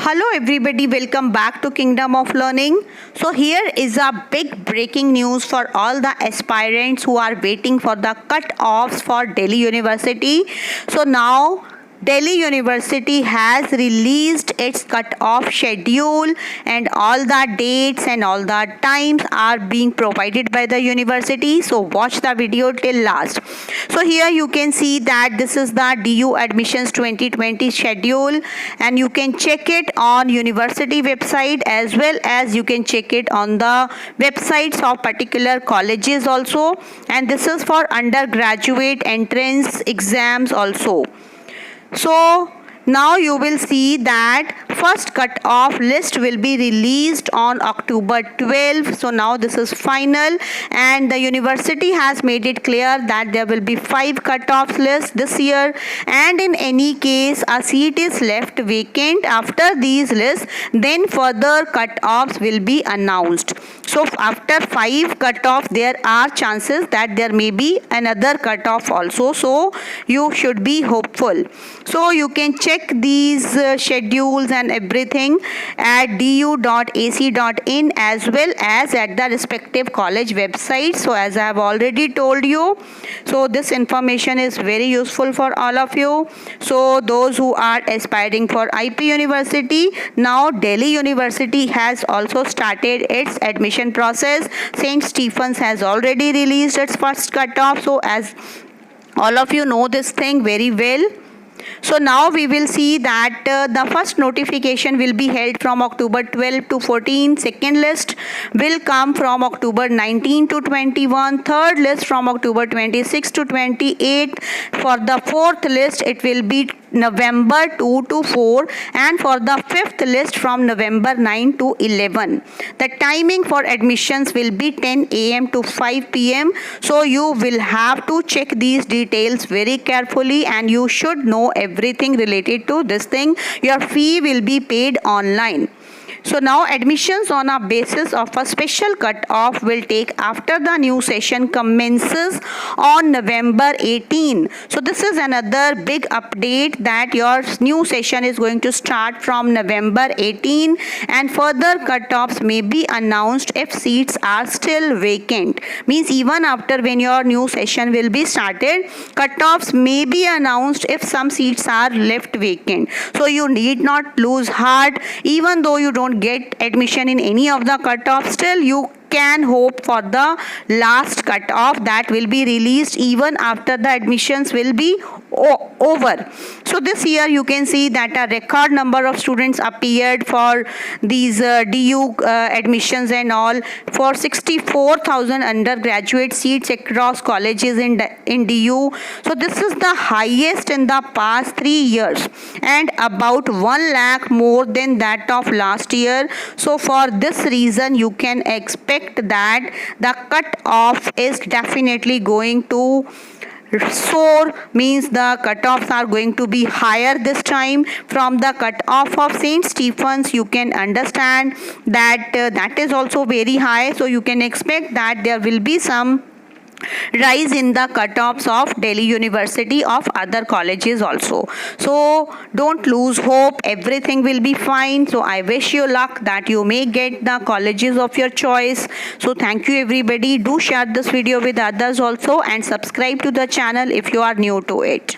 Hello everybody, welcome back to Kingdom of Learning. So here is a big breaking news for all the aspirants who are waiting for the cut-offs for Delhi University. So now Delhi University has released its cut-off schedule and all the dates and all the times are being provided by the university. So watch the video till last. So here you can see that this is the DU admissions 2020 schedule and you can check it on university website as well as you can check it on the websites of particular colleges also, and this is for undergraduate entrance exams also. So now you will see that first cut-off list will be released on October 12. So now this is final and the university has made it clear that there will be 5 cut-off lists this year, and in any case a seat is left vacant after these lists, then further cut-offs will be announced. So after 5 cut-off there are chances that there may be another cut-off also, so you should be hopeful. So you can check these schedules and everything at du.ac.in as well as at the respective college website. So as I have already told you, so this information is very useful for all of you. So those who are aspiring for IP University, now Delhi University has also started its admission process. St. Stephen's has already released its first cutoff. So as all of you know this thing very well. So now we will see that the first notification will be held from October 12 to 14. Second list will come from October 19 to 21. Third list from October 26 to 28. For the fourth list it will be November 2 to 4, and for the fifth list from November 9 to 11. The timing for admissions will be 10 a.m. to 5 p.m. So you will have to check these details very carefully and you should know everything related to this thing. Your fee will be paid online. So now admissions on a basis of a special cut-off will take after the new session commences on November 18. So this is another big update that your new session is going to start from November 18 and further cut-offs may be announced if seats are still vacant. Means even after when your new session will be started, cut-offs may be announced if some seats are left vacant. So you need not lose heart. Even though you don't get admission in any of the cutoffs, still you can hope for the last cutoff that will be released even after the admissions will be over. So this year you can see that a record number of students appeared for these DU admissions and all, for 64,000 undergraduate seats across colleges in DU. So this is the highest in the past 3 years and about 1 lakh more than that of last year. So for this reason you can expect that the cut-off is definitely going to soar, means the cut-offs are going to be higher this time. From the cut-off of St. Stephen's you can understand that that is also very high, so you can expect that there will be some rise in the cut-offs of Delhi University of other colleges also. So don't lose hope, everything will be fine. So I wish you luck that you may get the colleges of your choice. So thank you everybody. Do share this video with others also and subscribe to the channel if you are new to it.